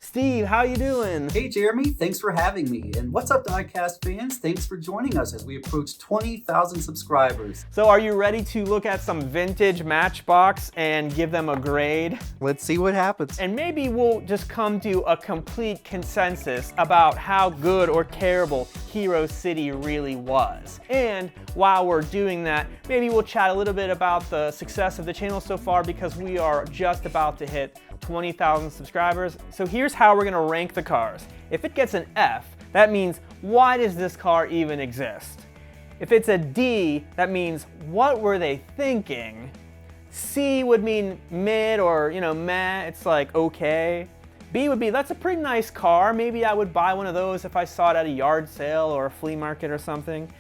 Steve, how you doing? Hey Jeremy, thanks for having me. And what's up, Diecast fans? Thanks for joining us as we approach 20,000 subscribers. So are you ready to look at some vintage Matchbox and give them a grade? Let's see what happens. And maybe we'll just come to a complete consensus about how good or terrible Hero City really was. And while we're doing that, maybe we'll chat a little bit about the success of the channel so far, because we are just about to hit 20,000 subscribers. So here's how we're gonna rank the cars. If it gets an F, that means why does this car even exist? If it's a D, that means what were they thinking? C would mean mid or meh, it's like okay. B would be that's a pretty nice car, maybe I would buy one of those if I saw it at a yard sale or a flea market or something.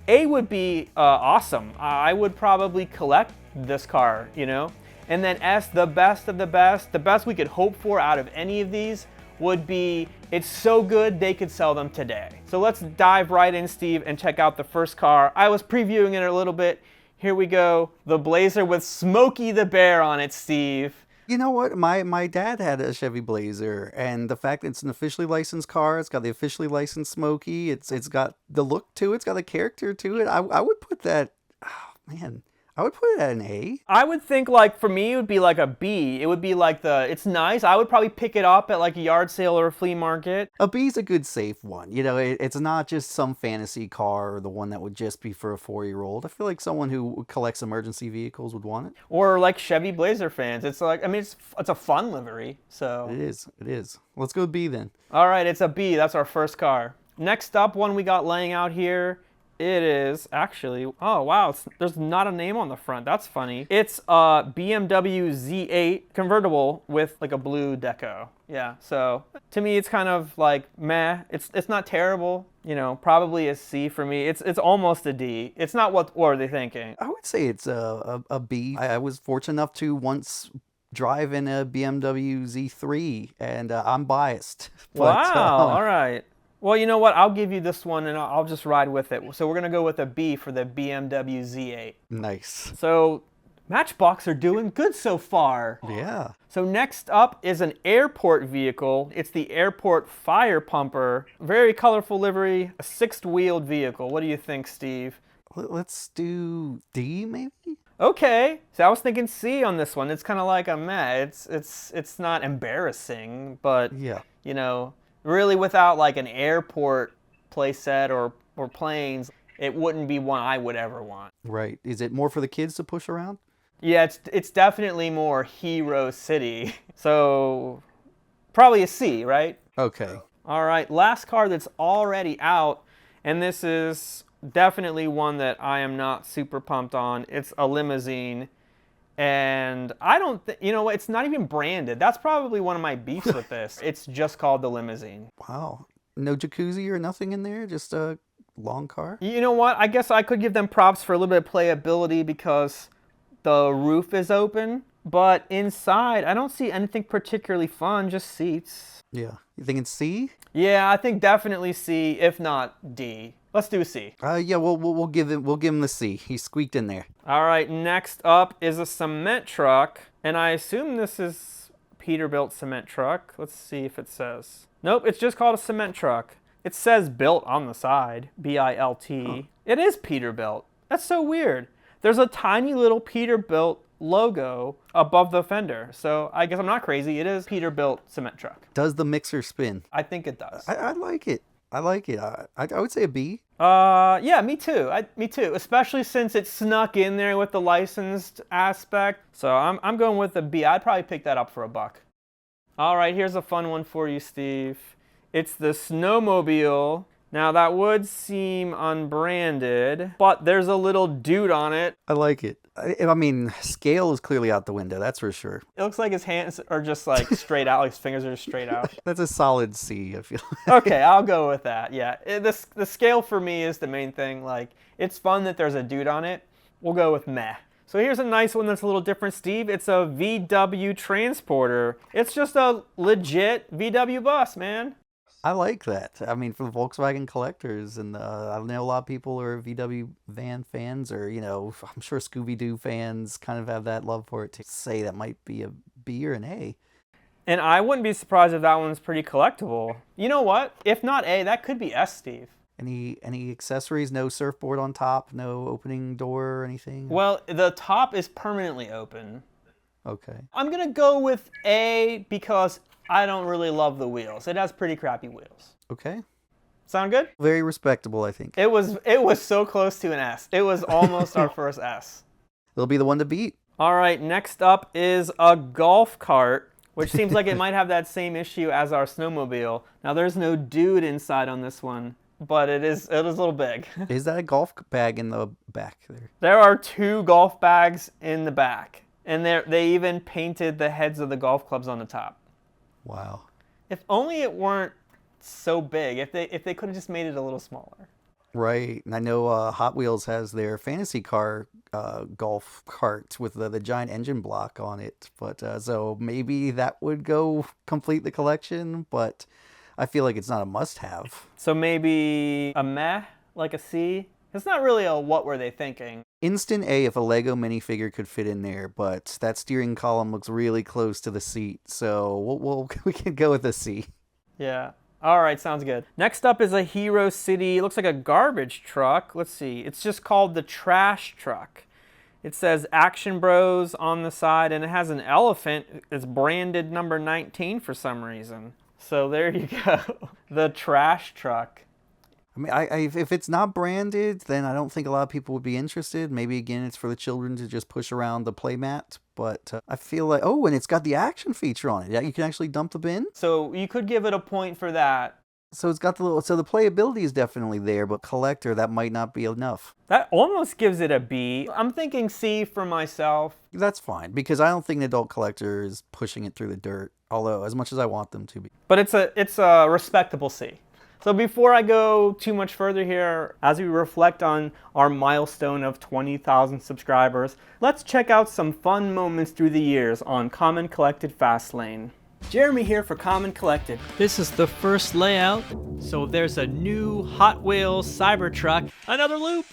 A would be awesome, I would probably collect this car, And then S, the best of the best we could hope for out of any of these would be, it's so good they could sell them today. So let's dive right in, Steve, and check out the first car. I was previewing it a little bit. Here we go, the Blazer with Smokey the Bear on it, Steve. You know what? My dad had a Chevy Blazer, and the fact that it's an officially licensed car, it's got the officially licensed Smokey, it's got the look to it, it's got the character to it. I would put that, oh, man. I would put it at an A. I would think, like, for me, it would be like a B. It would be like it's nice. I would probably pick it up at like a yard sale or a flea market. A B's a good safe one. It's not just some fantasy car or the one that would just be for a 4-year-old. I feel like someone who collects emergency vehicles would want it. Or like Chevy Blazer fans. It's like, I mean, it's a fun livery, so. It is. Let's go B then. All right, it's a B. That's our first car. Next up, one we got laying out here. It is actually, oh wow, there's not a name on the front. That's funny. It's a BMW Z8 convertible with like a blue deco. Yeah, so to me it's kind of like meh. It's not terrible. Probably a C for me. It's almost a D. It's not what are they thinking? I would say it's a B. I was fortunate enough to once drive in a BMW Z3, and I'm biased. But, wow, all right. Well, you know what? I'll give you this one, and I'll just ride with it. So we're going to go with a B for the BMW Z8. Nice. So Matchbox are doing good so far. Yeah. So next up is an airport vehicle. It's the Airport Fire Pumper. Very colorful livery, a 6-wheeled vehicle. What do you think, Steve? Let's do D, maybe? Okay. So I was thinking C on this one. It's kind of like a meh. It's not embarrassing, but, yeah. Really without like an airport playset or planes, it wouldn't be one I would ever want. Right. Is it more for the kids to push around? Yeah, it's definitely more Hero City. So probably a C, right? Okay. All right, last car that's already out, and this is definitely one that I am not super pumped on. It's a limousine. And I don't think, it's not even branded. That's probably one of my beefs with this. It's just called the limousine. Wow. No jacuzzi or nothing in there? Just a long car? You know what? I guess I could give them props for a little bit of playability because the roof is open. But inside, I don't see anything particularly fun, just seats. Yeah. You think it's C? Yeah, I think definitely C, if not D. Let's do a C. Yeah, we'll give him the C. He squeaked in there. All right, next up is a cement truck, and I assume this is Peterbilt cement truck. Let's see if it says. Nope, it's just called a cement truck. It says built on the side, B-I-L-T. Huh. It is Peterbilt. That's so weird. There's a tiny little Peterbilt logo above the fender, so I guess I'm not crazy. It is Peterbilt cement truck. Does the mixer spin? I think it does. I like it. I like it. I would say a B. Yeah, me too. Me too. Especially since it snuck in there with the licensed aspect. So I'm going with a B. I'd probably pick that up for $1. All right, here's a fun one for you, Steve. It's the Snowmobile. Now that would seem unbranded, but there's a little dude on it. I like it. I mean, scale is clearly out the window, that's for sure. It looks like his hands are just like straight out, like his fingers are just straight out. That's a solid C, I feel like. Okay, I'll go with that, yeah. The scale for me is the main thing. Like, it's fun that there's a dude on it. We'll go with meh. So here's a nice one that's a little different, Steve. It's a VW Transporter. It's just a legit VW bus, man. I like that. I mean, for the Volkswagen collectors, and I know a lot of people are VW van fans, or, I'm sure Scooby-Doo fans kind of have that love for it to say that might be a B or an A. And I wouldn't be surprised if that one's pretty collectible. You know what? If not A, that could be S, Steve. Any accessories? No surfboard on top? No opening door or anything? Well, the top is permanently open. Okay. I'm gonna go with A because I don't really love the wheels. It has pretty crappy wheels. Okay. Sound good? Very respectable, I think. It was so close to an S. It was almost our first S. It'll be the one to beat. All right, next up is a golf cart, which seems like it might have that same issue as our snowmobile. Now, there's no dude inside on this one, but it is a little big. Is that a golf bag in the back there? There are 2 golf bags in the back, and they even painted the heads of the golf clubs on the top. Wow. If only it weren't so big. If they could have just made it a little smaller. Right. And I know Hot Wheels has their fantasy car golf cart with the giant engine block on it. But so maybe that would go complete the collection, but I feel like it's not a must-have. So maybe a meh, like a C? It's not really a what were they thinking. Instant A if a Lego minifigure could fit in there, but that steering column looks really close to the seat, so we can go with a C. Yeah. All right, sounds good. Next up is a Hero City. It looks like a garbage truck. Let's see. It's just called the Trash Truck. It says Action Bros on the side, and it has an elephant. It's branded number 19 for some reason. So there you go. The Trash Truck. I mean, if it's not branded, then I don't think a lot of people would be interested. Maybe, again, it's for the children to just push around the playmat. But I feel like, oh, and it's got the action feature on it. Yeah, you can actually dump the bin. So you could give it a point for that. So it's got so the playability is definitely there, but collector, that might not be enough. That almost gives it a B. I'm thinking C for myself. That's fine, because I don't think an adult collector is pushing it through the dirt, although as much as I want them to be. But it's a respectable C. So before I go too much further here, as we reflect on our milestone of 20,000 subscribers, let's check out some fun moments through the years on Common Collected Fastlane. Jeremy here for Common Collected. This is the first layout. So there's a new Hot Wheels Cybertruck, another loop.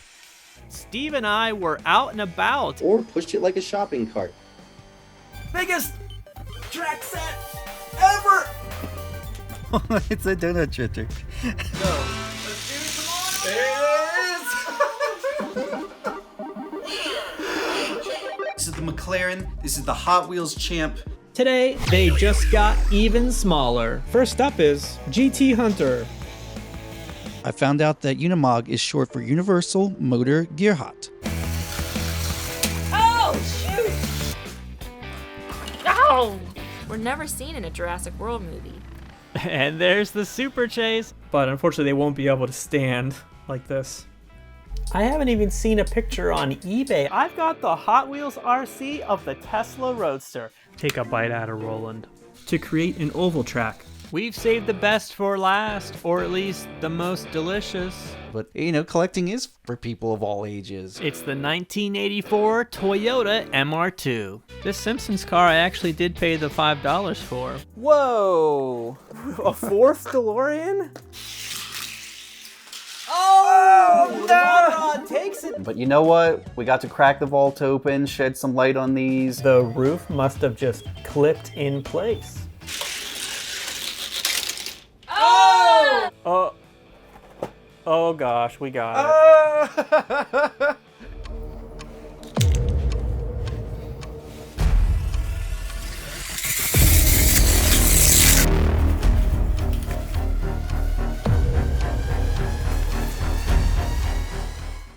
Steve and I were out and about. Or pushed it like a shopping cart. Biggest track set ever! It's a donut trick. Go. Let's do some more. There it is! This is the McLaren. This is the Hot Wheels Champ. Today, they just got even smaller. First up is GT Hunter. I found out that Unimog is short for Universal Motor Gearhot. Oh, shoot! Oh! We're never seen in a Jurassic World movie. And there's the Super Chase. But unfortunately, they won't be able to stand like this. I haven't even seen a picture on eBay. I've got the Hot Wheels RC of the Tesla Roadster. Take a bite out of Roland. To create an oval track. We've saved the best for last, or at least the most delicious. But, you know, collecting is for people of all ages. It's the 1984 Toyota MR2. This Simpsons car I actually did pay the $5 for. Whoa! A fourth DeLorean? Oh, no! Takes it. But you know what? We got to crack the vault open, shed some light on these. The roof must have just clipped in place. Oh! Oh gosh, we got it.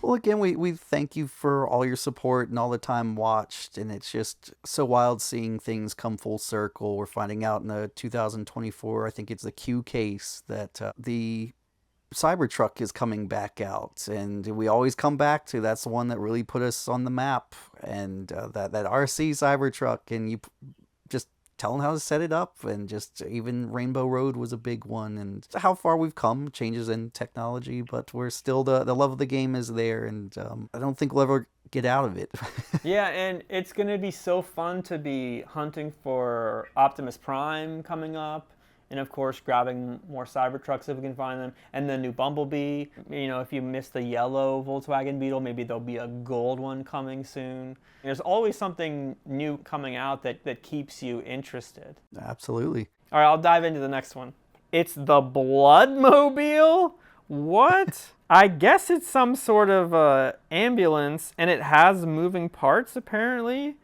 Well, again, we thank you for all your support and all the time watched, and it's just so wild seeing things come full circle. We're finding out in the 2024, I think it's the Q case, that the Cybertruck is coming back out, and we always come back to that's the one that really put us on the map, and that RC Cybertruck, and you just tell them how to set it up, and just even Rainbow Road was a big one, and how far we've come, changes in technology, but we're still, the love of the game is there, and I don't think we'll ever get out of it. Yeah, and it's going to be so fun to be hunting for Optimus Prime coming up, And of course, grabbing more Cybertrucks if we can find them. And the new Bumblebee. You know, if you missed the yellow Volkswagen Beetle, maybe there'll be a gold one coming soon. There's always something new coming out that keeps you interested. Absolutely. All right, I'll dive into the next one. It's the Bloodmobile? What? I guess it's some sort of ambulance, and it has moving parts, apparently.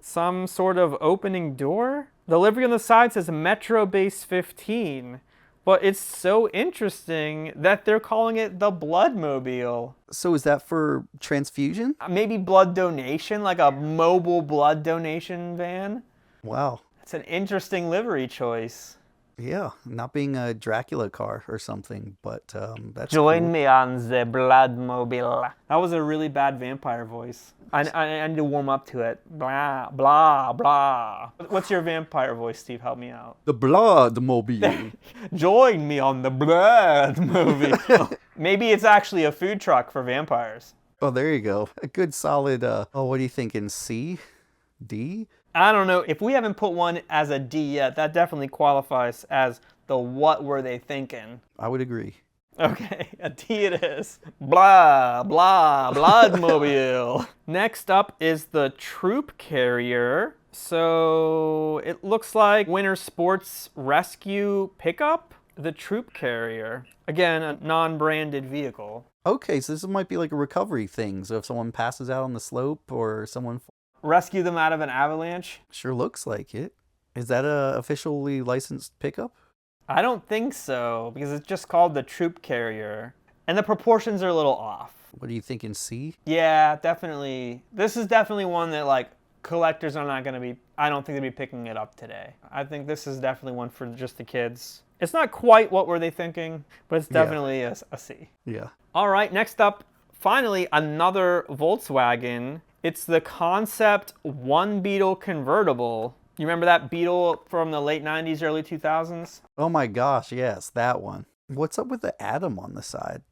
Some sort of opening door. The livery on the side says Metro Base 15, but it's so interesting that they're calling it the Bloodmobile. So is that for transfusion? Maybe blood donation, like a mobile blood donation van? Wow. It's an interesting livery choice. Yeah, not being a Dracula car or something, but that's Join cool. me on the Bloodmobile. That was a really bad vampire voice. I need to warm up to it. Blah, blah, blah. What's your vampire voice, Steve? Help me out. The Bloodmobile. Join me on the Bloodmobile. Maybe it's actually a food truck for vampires. Oh, there you go. A good solid, what are you thinking, C? D? I don't know. If we haven't put one as a D yet, that definitely qualifies as the what were they thinking. I would agree. Okay, a D it is. Blah, blah, Bloodmobile. Next up is the Troop Carrier. So it looks like Winter Sports Rescue Pickup. The Troop Carrier. Again, a non-branded vehicle. Okay, so this might be like a recovery thing. So if someone passes out on the slope or someone... Rescue them out of an avalanche? Sure looks like it. Is that a officially licensed pickup? I don't think so, because it's just called the Troop Carrier. And the proportions are a little off. What are you thinking, C? Yeah, definitely. This is definitely one that, like, collectors are not going to be... I don't think they'll be picking it up today. I think this is definitely one for just the kids. It's not quite what were they thinking, but it's definitely a C. Yeah. All right, next up, finally, another Volkswagen. It's the Concept One Beetle convertible. You remember that Beetle from the late 90s, early 2000s? Oh my gosh, yes, that one. What's up with the atom on the side?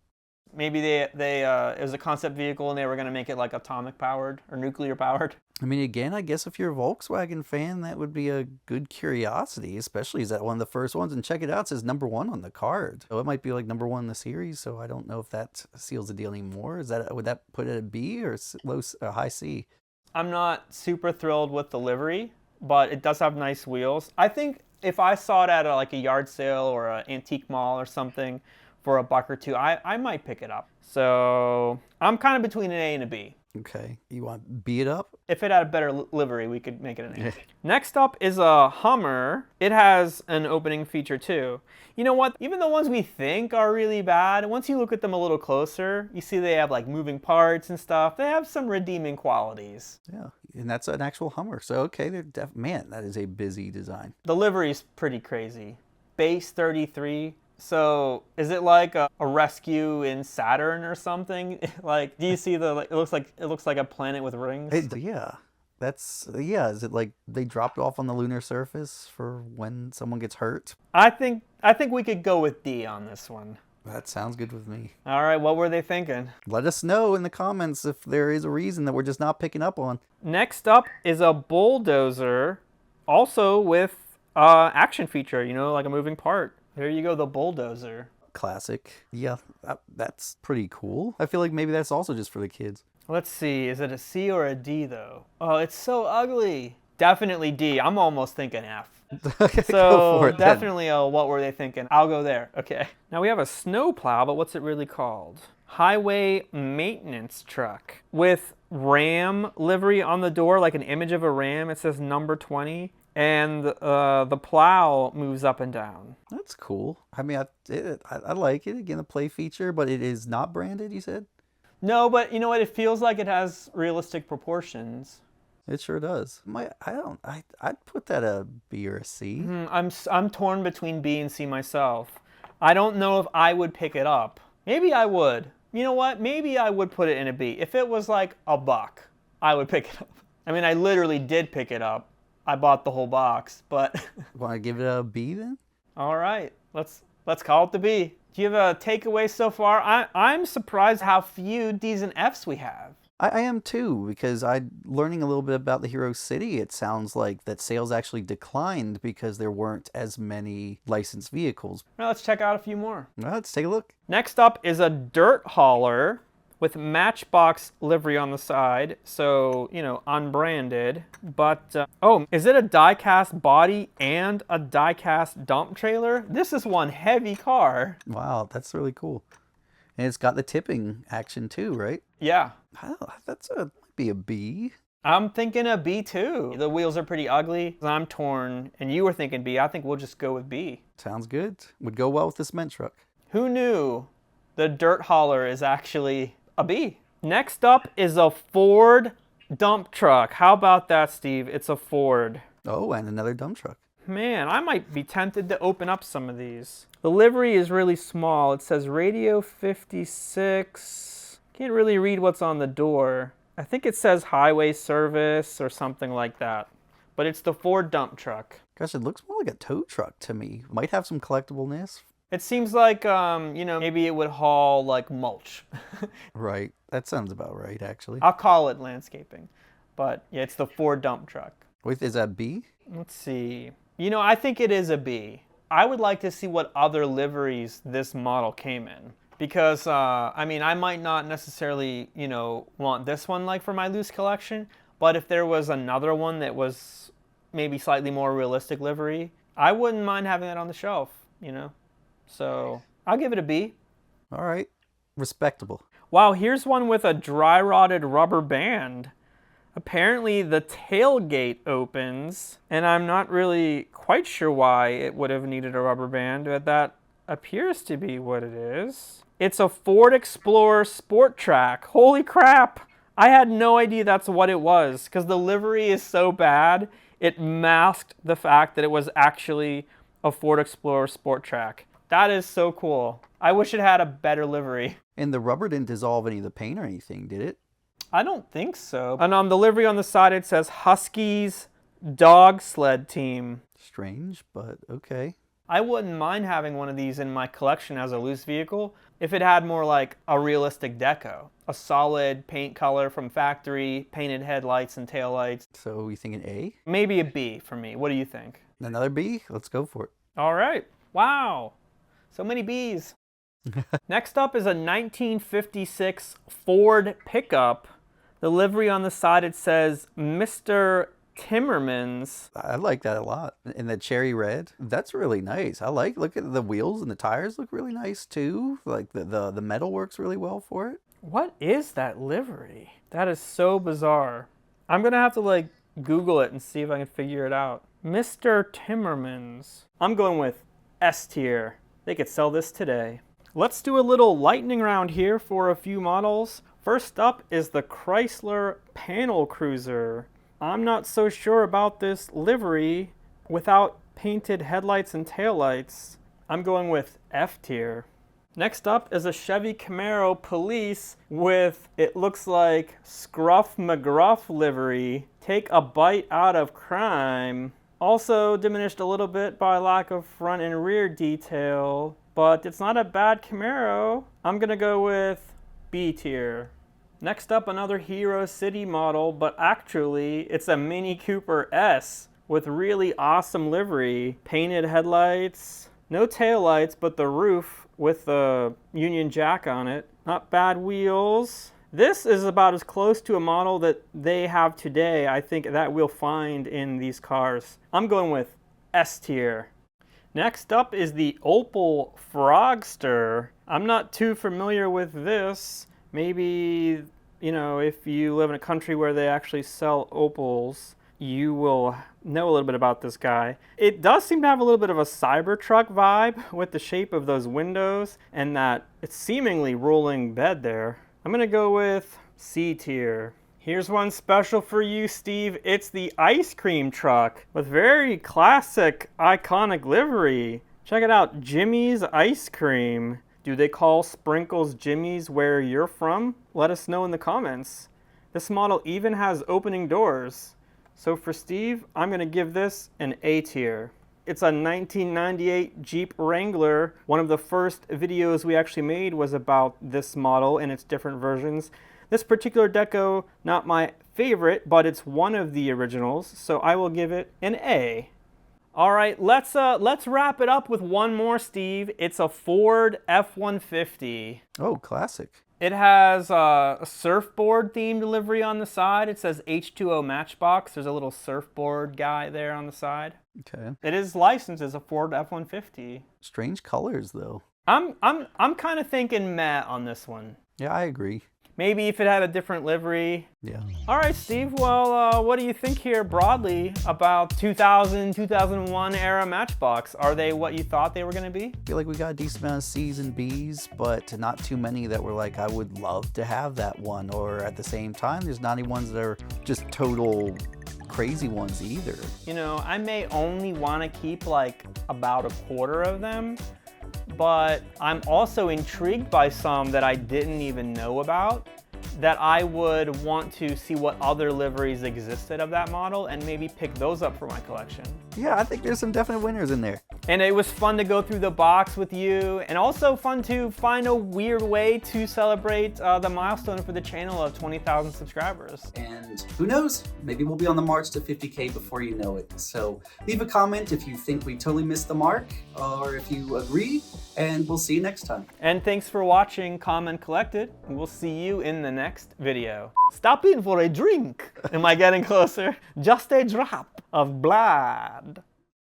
Maybe it was a concept vehicle and they were going to make it like atomic powered or nuclear powered. I mean, again, I guess if you're a Volkswagen fan, that would be a good curiosity, especially is that one of the first ones. And check it out, it says #1 on the card. So it might be like #1 in the series, so I don't know if that seals the deal anymore. Would that put it at a B or high C? I'm not super thrilled with the livery, but it does have nice wheels. I think if I saw it at a yard sale or an antique mall or something for $1 or $2, I might pick it up. So I'm kind of between an A and a B. Okay, you want to B it up? If it had a better livery, we could make it an A. Next up is a Hummer. It has an opening feature too. You know what? Even the ones we think are really bad, once you look at them a little closer, you see they have like moving parts and stuff. They have some redeeming qualities. Yeah, and that's an actual Hummer. So okay, man, that is a busy design. The livery's pretty crazy. Base 33. So is it like a rescue in Saturn or something? Like, do you see it looks like a planet with rings? Yeah. Is it like they dropped off on the lunar surface for when someone gets hurt? I think we could go with D on this one. That sounds good with me. All right, what were they thinking? Let us know in the comments if there is a reason that we're just not picking up on. Next up is a bulldozer, also with action feature, like a moving part. There you go, the bulldozer. Classic. Yeah, that's pretty cool. I feel like maybe that's also just for the kids. Let's see, is it a C or a D though? Oh, it's so ugly. Definitely D. I'm almost thinking F. Okay, So go for it definitely what were they thinking? I'll go there. Okay. Now we have a snowplow, but what's it really called? Highway maintenance truck with Ram livery on the door, like an image of a ram. It says number 20. And the plow moves up and down. That's cool. I mean, I like it. Again, a play feature, but it is not branded, you said? No, but you know what? It feels like it has realistic proportions. It sure does. I'd put that a B or a C. I'm torn between B and C myself. I don't know if I would pick it up. Maybe I would. You know what? Maybe I would put it in a B. If it was like $1, I would pick it up. I mean, I literally did pick it up. I bought the whole box, but... Want to give it a B then? All right, let's call it the B. Do you have a takeaway so far? I'm surprised how few D's and F's we have. I am too, because learning a little bit about the Hero City, it sounds like that sales actually declined because there weren't as many licensed vehicles. Now let's check out a few more. Well, let's take a look. Next up is a dirt hauler with Matchbox livery on the side, so, you know, unbranded. But, oh, is it a die-cast body and a die-cast dump trailer? This is one heavy car. Wow, that's really cool. And it's got the tipping action too, right? Yeah. Oh, might be a B. I'm thinking a B too. The wheels are pretty ugly. I'm torn, and you were thinking B. I think we'll just go with B. Sounds good. Would go well with the cement truck. Who knew the dirt hauler is actually a B? Next up is a Ford dump truck. How about that, Steve? It's a Ford. Oh, and another dump truck. Man, I might be tempted to open up some of these. The livery is really small. It says Radio 56. Can't really read what's on the door. I think it says Highway Service or something like that. But it's the Ford dump truck. Gosh, it looks more like a tow truck to me. Might have some collectibleness. It seems like, you know, maybe it would haul like mulch. Right. That sounds about right, actually. I'll call it landscaping. But yeah, it's the Ford dump truck. Wait, is that B? Let's see. You know, I think it is a B. I would like to see what other liveries this model came in. Because, I mean, I might not necessarily, you know, want this one like for my loose collection. But if there was another one that was maybe slightly more realistic livery, I wouldn't mind having that on the shelf, you know. So I'll give it a B. All right. Respectable. Wow, here's one with a dry rotted rubber band. Apparently the tailgate opens, and I'm not really quite sure why it would have needed a rubber band, but that appears to be what it is. It's a Ford Explorer Sport Track. Holy crap! I had no idea that's what it was, because the livery is so bad, it masked the fact that it was actually a Ford Explorer Sport Track. That is so cool. I wish it had a better livery. And the rubber didn't dissolve any of the paint or anything, did it? I don't think so. And on the livery on the side, it says Huskies Dog Sled Team. Strange, but okay. I wouldn't mind having one of these in my collection as a loose vehicle if it had more like a realistic deco. A solid paint color from factory, painted headlights and taillights. So you think an A? Maybe a B for me. What do you think? Another B? Let's go for it. All right. Wow. So many Bs. Next up is a 1956 Ford pickup. The livery on the side, it says Mr. Timmermans. I like that a lot. And the cherry red, that's really nice. Look at the wheels and the tires look really nice too. Like the metal works really well for it. What is that livery? That is so bizarre. I'm gonna have to like Google it and see if I can figure it out. Mr. Timmermans. I'm going with S tier. They could sell this today. Let's do a little lightning round here for a few models. First up is the Chrysler Panel Cruiser. I'm not so sure about this livery without painted headlights and taillights. I'm going with F tier. Next up is a Chevy Camaro Police with, it looks like, Scruff McGruff livery. Take a bite out of crime. Also diminished a little bit by lack of front and rear detail, but it's not a bad Camaro. I'm gonna go with B tier. Next up, another Hero City model, but actually it's a Mini Cooper S with really awesome livery. Painted headlights, no taillights, but the roof with the Union Jack on it. Not bad wheels. This is about as close to a model that they have today, I think, that we'll find in these cars. I'm going with S tier. Next up is the Opel Frogster. I'm not too familiar with this. Maybe, you know, if you live in a country where they actually sell Opels, you will know a little bit about this guy. It does seem to have a little bit of a Cybertruck vibe with the shape of those windows and that it's seemingly rolling bed there. I'm gonna go with C tier. Here's one special for you, Steve. It's the ice cream truck with very classic, iconic livery. Check it out, Jimmy's Ice Cream. Do they call Sprinkles Jimmy's where you're from? Let us know in the comments. This model even has opening doors. So for Steve, I'm gonna give this an A tier. It's a 1998 Jeep Wrangler. One of the first videos we actually made was about this model and its different versions. This particular deco, not my favorite, but it's one of the originals, so I will give it an A. All right, let's wrap it up with one more, Steve. It's a Ford F-150. Oh, classic. It has a surfboard themed delivery on the side. It says H2O Matchbox. There's a little surfboard guy there on the side. Okay. It is licensed as a Ford F-150. Strange colors, though. I'm kind of thinking meh on this one. Yeah, I agree. Maybe if it had a different livery. Yeah. All right, Steve. Well, what do you think here broadly about 2000, 2001 era Matchbox? Are they what you thought they were going to be? I feel like we got a decent amount of C's and B's, but not too many that were like, I would love to have that one. Or at the same time, there's not any ones that are just total crazy ones either. You know, I may only want to keep like about a quarter of them, but I'm also intrigued by some that I didn't even know about, that I would want to see what other liveries existed of that model and maybe pick those up for my collection. Yeah, I think there's some definite winners in there. And it was fun to go through the box with you, and also fun to find a weird way to celebrate the milestone for the channel of 20,000 subscribers. And who knows, maybe we'll be on the march to 50K before you know it. So leave a comment if you think we totally missed the mark, or if you agree, and we'll see you next time. And thanks for watching Comment Collected. We'll see you in the next video. Stop in for a drink. Am I getting closer? Just a drop of blood.